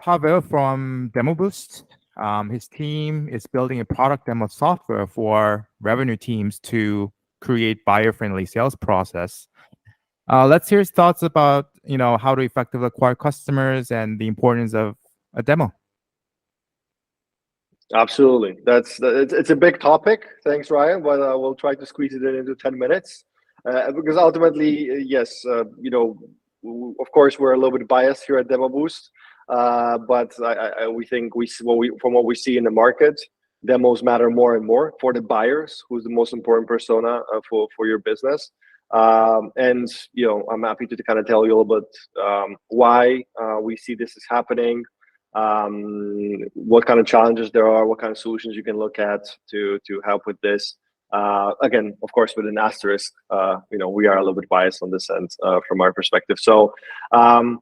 Pawel from Demoboost. His team is building a product demo software for revenue teams to create buyer-friendly sales process. Let's hear his thoughts about how to effectively acquire customers and the importance of a demo. Absolutely, it's a big topic. Thanks, Ryan. But we'll try to squeeze it in into 10 minutes because ultimately, yes, of course, we're a little bit biased here at Demoboost, but we think from what we see in the market, demos matter more and more for the buyers, who's the most important persona for your business. And I'm happy to kind of tell you a little bit why we see this is happening, what kind of challenges there are, what kind of solutions you can look at to help with this. Again, of course, with an asterisk, we are a little bit biased on this end from our perspective. So,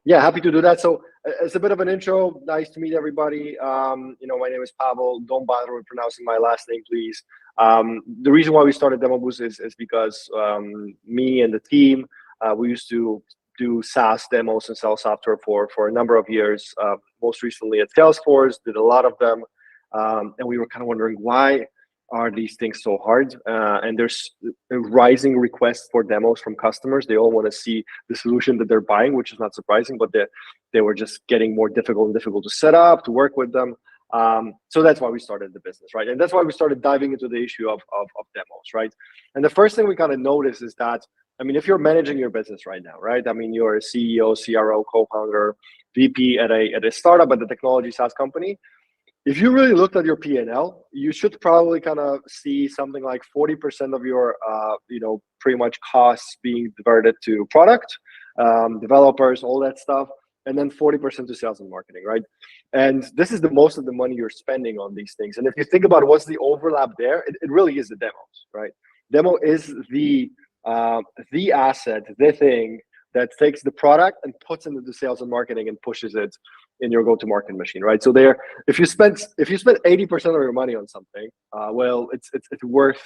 yeah, happy to do that. So, it's a bit of an intro. Nice to meet everybody. My name is Pawel. Don't bother with pronouncing my last name, please. The reason why we started Demoboost is because me and the team, we used to do SaaS demos and sell software for a number of years. Most recently at Salesforce, did a lot of them, and we were kind of wondering why are these things so hard? And there's a rising request for demos from customers. They all want to see the solution that they're buying, which is not surprising, but they were just getting more difficult to set up, to work with them. So that's why we started the business, right? And that's why we started diving into the issue of demos, right? And the first thing we kind of notice is that, if you're managing your business right now, right? You're a CEO, CRO, co-founder, VP at a startup, at a technology SaaS company. If you really looked at your P&L, you should probably kind of see something like 40% of your, pretty much costs being diverted to product, developers, all that stuff, and then 40% to sales and marketing, right? And this is the most of the money you're spending on these things. And if you think about what's the overlap there, it really is the demos, right? Demo is the asset, the thing that takes the product and puts it into sales and marketing and pushes it in your go-to-market machine, right? So if you spend 80% of your money on something, well, it's worth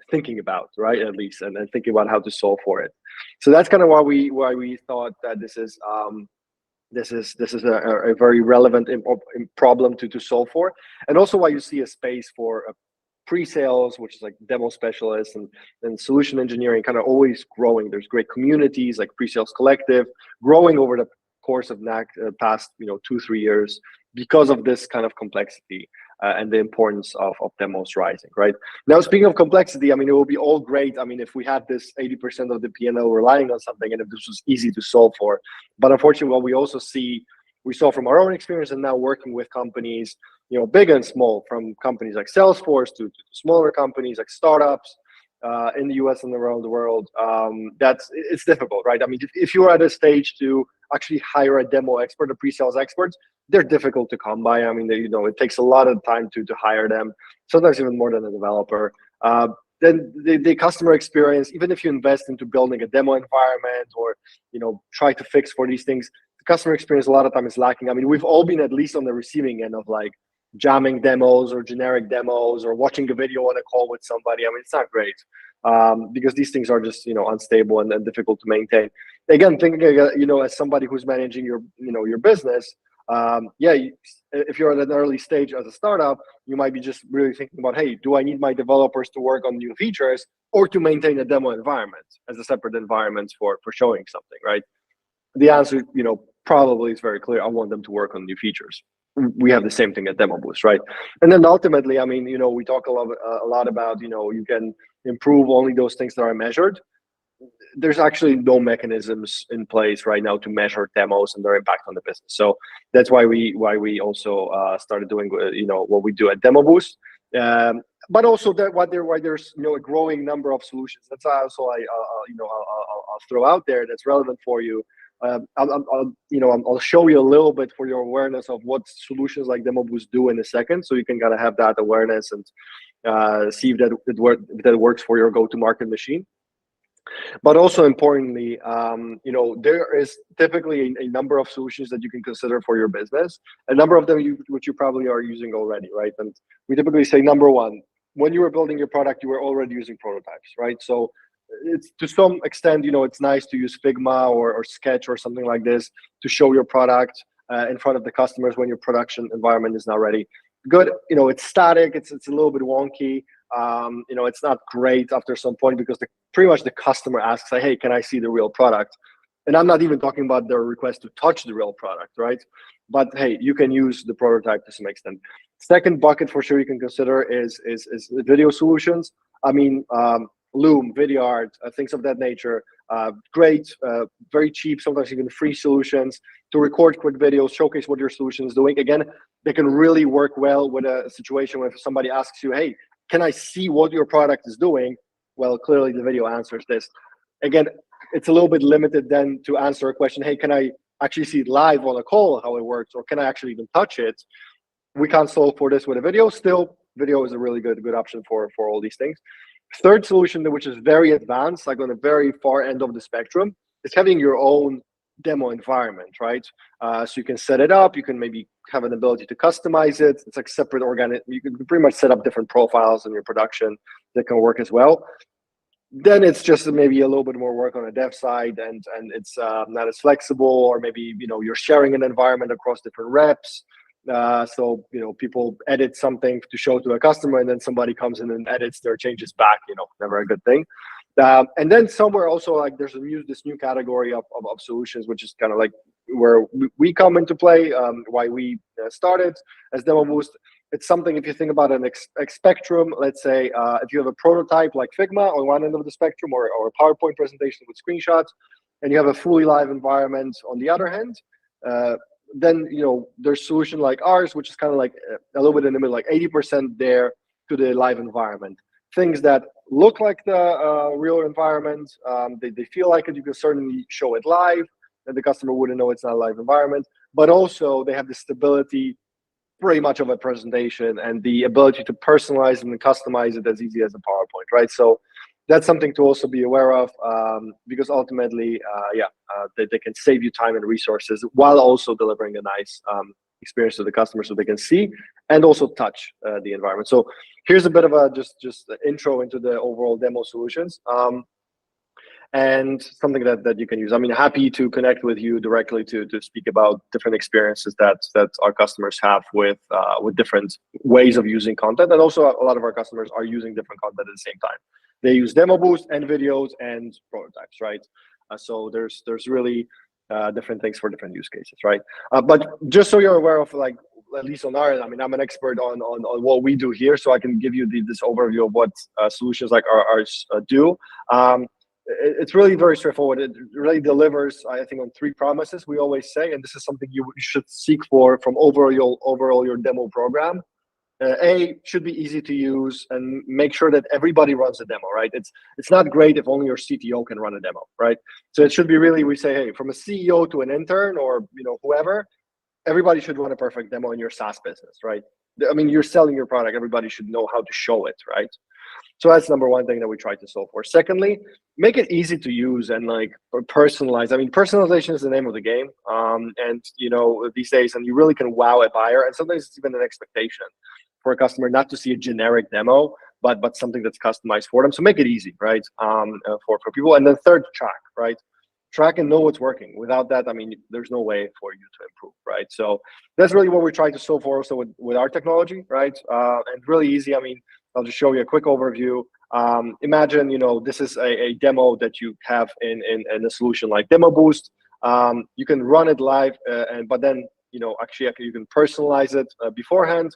thinking about, right? At least, and thinking about how to solve for it. So that's kind of why we thought that this is a very relevant problem to solve for, and also why you see a space for pre-sales, which is like demo specialists and solution engineering, kind of always growing. There's great communities like Pre-Sales Collective growing over the course of past 2-3 years because of this kind of complexity and the importance of demos rising, right? Now, speaking of complexity, it would be all great. If we had this 80% of the P&L relying on something and if this was easy to solve for. But unfortunately, what we saw from our own experience and now working with companies, big and small, from companies like Salesforce to smaller companies like startups in the US and around the world, it's difficult, right? If you're at a stage to actually hire a demo expert, a pre-sales expert, they're difficult to come by. It takes a lot of time to hire them, sometimes even more than a developer. Then the customer experience, even if you invest into building a demo environment or try to fix for these things, the customer experience a lot of time is lacking. We've all been at least on the receiving end of like jamming demos or generic demos or watching a video on a call with somebody. It's not great because these things are just unstable and difficult to maintain. Again, thinking as somebody who's managing your business, if you're at an early stage as a startup, you might be just really thinking about, hey, do I need my developers to work on new features or to maintain a demo environment as a separate environment for showing something, right? The answer, probably is very clear. I want them to work on new features. We have the same thing at Demoboost, right? And then ultimately, we talk a lot about, you can improve only those things that are measured. There's actually no mechanisms in place right now to measure demos and their impact on the business. So that's why we also started doing what we do at Demoboost. But also why there's a growing number of solutions. That's also I'll throw out there that's relevant for you. I'll show you a little bit for your awareness of what solutions like Demoboost do in a second, so you can kind of have that awareness and see if that works for your go-to-market machine. But also importantly, there is typically a number of solutions that you can consider for your business. A number of them which you probably are using already, right? And we typically say, number one, when you were building your product, you were already using prototypes, right? So it's to some extent, it's nice to use Figma or Sketch or something like this to show your product. in front of the customers when your production environment is not ready. Good, it's static, it's a little bit wonky. It's not great after some point because pretty much the customer asks, like, hey, can I see the real product? And I'm not even talking about their request to touch the real product, right? But hey, you can use the prototype to some extent. Second bucket for sure you can consider is video solutions. I mean, Loom, Vidyard, things of that nature. Great, very cheap, sometimes even free solutions to record quick videos, showcase what your solution is doing. Again, they can really work well with a situation where if somebody asks you, hey, can I see what your product is doing? Well, clearly the video answers this. Again, it's a little bit limited then to answer a question, hey, can I actually see it live on a call how it works, or can I actually even touch it? We can't solve for this with a video. Still, video is a really good option for all these things. Third solution, which is very advanced, like on the very far end of the spectrum, is having your own demo environment, right? So you can set it up, you can maybe have an ability to customize it. It's like separate organic, you can pretty much set up different profiles in your production that can work as well. Then it's just maybe a little bit more work on the dev side, and it's not as flexible, or maybe you're sharing an environment across different reps. So people edit something to show to a customer, and then somebody comes in and edits their changes back. Never a good thing. And then somewhere also, like, there's this new category of solutions, which is kind of like where we come into play. Why we started as Demoboost. It's something, if you think about an spectrum, let's say if you have a prototype like Figma on one end of the spectrum, or a PowerPoint presentation with screenshots, and you have a fully live environment on the other hand, then there's solution like ours, which is kind of like a little bit in the middle, like 80% there to the live environment. Things that look like the real environment, they feel like it. You can certainly show it live, and the customer wouldn't know it's not a live environment. But also they have the stability, pretty much of a presentation, and the ability to personalize and customize it as easy as a PowerPoint, right? So that's something to also be aware of, because ultimately, they can save you time and resources while also delivering a nice experience to the customer, so they can see and also touch the environment. So here's a bit of a just intro into the overall demo solutions. And something that you can use. I mean, happy to connect with you directly to speak about different experiences that our customers have with different ways of using content. And also a lot of our customers are using different content at the same time. They use Demoboost and videos and prototypes, right? So there's really different things for different use cases, right? But just so you're aware of, like, at least on our end, I mean, I'm an expert on what we do here, so I can give you this overview of what solutions like ours do. It's really very straightforward. It really delivers, I think, on 3 promises we always say, and this is something you should seek for from overall your demo program. A, should be easy to use, and make sure that everybody runs a demo, right? It's not great if only your CTO can run a demo, right? So it should be really, we say, hey, from a CEO to an intern, or whoever, everybody should run a perfect demo in your SaaS business, right? I mean, you're selling your product, everybody should know how to show it, right? So that's number one thing that we try to solve for. Secondly, make it easy to use and like personalize. I mean, personalization is the name of the game. And these days, and you really can wow a buyer. And sometimes it's even an expectation for a customer not to see a generic demo, but something that's customized for them. So make it easy, right? For people. And then third, track, right? Track and know what's working. Without that, I mean, there's no way for you to improve, right? So that's really what we're trying to solve for also with our technology, right? And really easy. I mean, I'll just show you a quick overview. Imagine, this is a demo that you have in a solution like Demoboost. You can run it live, but then, actually you can personalize it beforehand.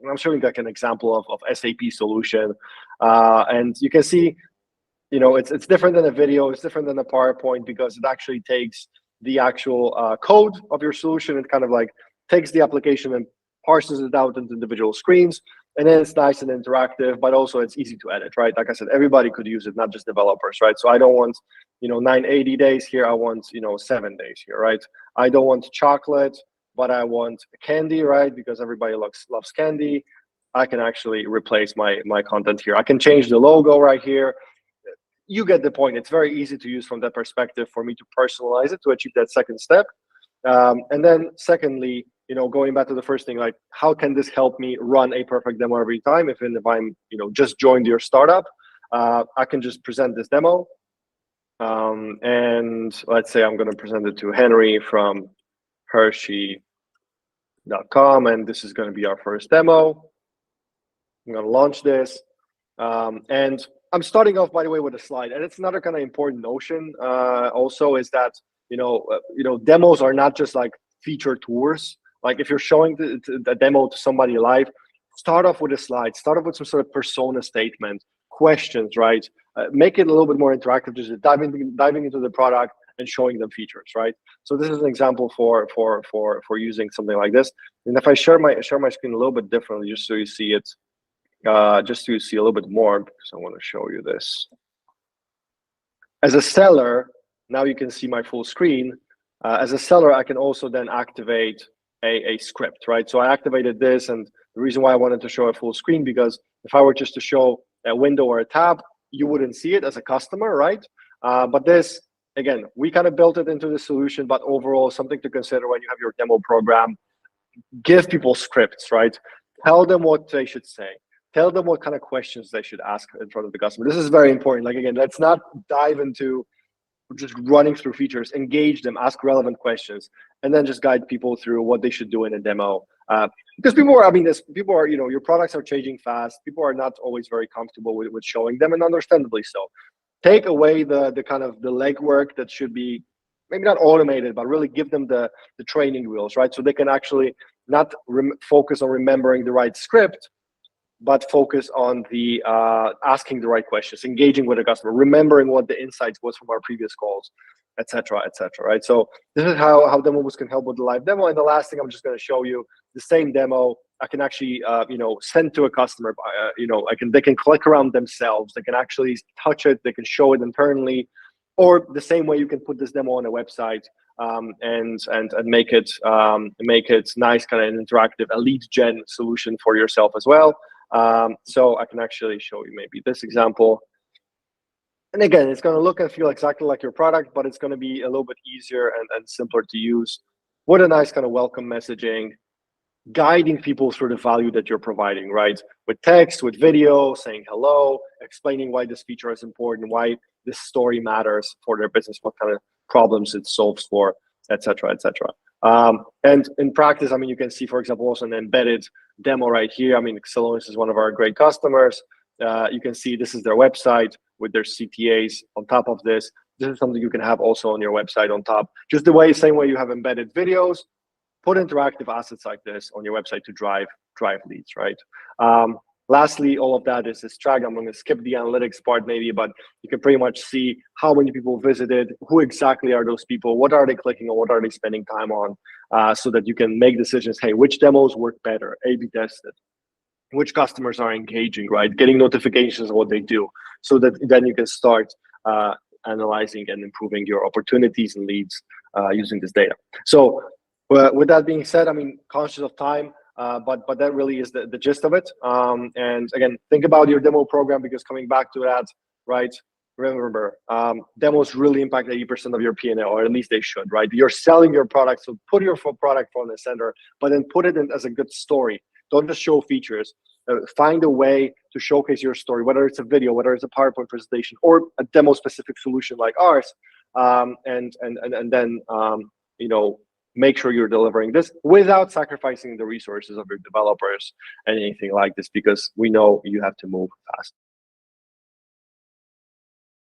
And I'm showing like an example of SAP solution. And you can see, it's different than a video. It's different than a PowerPoint because it actually takes the actual code of your solution. It kind of like takes the application and parses it out into individual screens. And then it's nice and interactive, but also it's easy to edit, right? Like I said, everybody could use it, not just developers, right? So I don't want, 980 days here. I want, 7 days here, right? I don't want chocolate, but I want candy, right? Because everybody loves candy. I can actually replace my content here. I can change the logo right here. You get the point. It's very easy to use from that perspective for me to personalize it to achieve that second step. And then secondly, going back to the first thing, like how can this help me run a perfect demo every time? If I'm, just joined your startup, I can just present this demo. And let's say I'm going to present it to Henry from Hershey.com, and this is going to be our first demo. I'm going to launch this, and I'm starting off, by the way, with a slide. And it's another kind of important notion also is that demos are not just like feature tours. Like if you're showing the demo to somebody live, start off with a slide, start off with some sort of persona statement, questions, right? Make it a little bit more interactive, just diving into the product and showing them features, right? So this is an example for using something like this. And if I share my screen a little bit differently, just so you see it, just so you see a little bit more, because I want to show you this. As a seller, now you can see my full screen. As a seller, I can also then activate a script, right? So I activated this, and the reason why I wanted to show a full screen, because if I were just to show a window or a tab, you wouldn't see it as a customer, right? But this, again, we kind of built it into the solution, but overall, something to consider when you have your demo program. Give people scripts, right? Tell them what they should say. Tell them what kind of questions they should ask in front of the customer. This is very important. Like, again, let's not dive into just running through features. Engage them, ask relevant questions, and then just guide people through what they should do in a demo. Because people are, your products are changing fast. People are not always very comfortable with showing them, and understandably so. Take away the kind of the legwork that should be maybe not automated, but really give them the training wheels, right? So they can actually not focus on remembering the right script, but focus on the asking the right questions, engaging with the customer, remembering what the insights was from our previous calls, et cetera, right? So this is how Demoboost can help with the live demo. And the last thing I'm just going to show you, the same demo, I can actually send to a customer. They can click around themselves. They can actually touch it. They can show it internally, or the same way you can put this demo on a website and make it nice, kind of an interactive, a lead gen solution for yourself as well. So I can actually show you maybe this example. And again, it's going to look and feel exactly like your product, but it's going to be a little bit easier and simpler to use. What a nice kind of welcome messaging, guiding people through the value that you're providing, right? With text, with video, saying hello, explaining why this feature is important, why this story matters for their business, what kind of problems it solves for, et cetera, et cetera. And in practice, you can see, for example, also an embedded demo right here. Celonis is one of our great customers. You can see this is their website with their CTAs on top of this. This is something you can have also on your website on top. Just same way you have embedded videos, put interactive assets like this on your website to drive leads, right? Lastly, all of that is this track. I'm going to skip the analytics part maybe, but you can pretty much see how many people visited, who exactly are those people, what are they clicking on, what are they spending time on, so that you can make decisions. Hey, which demos work better? A/B tested. Which customers are engaging, right? Getting notifications of what they do, so that then you can start analyzing and improving your opportunities and leads using this data. So with that being said, conscious of time, but that really is the gist of it. And again, think about your demo program, because coming back to that, right? Remember, demos really impact 80% of your P&L, or at least they should, right? You're selling your product, so put your product front and center, but then put it in as a good story. Don't just show features. Find a way to showcase your story, whether it's a video, whether it's a PowerPoint presentation, or a demo-specific solution like ours, and then make sure you're delivering this without sacrificing the resources of your developers and anything like this, because we know you have to move fast.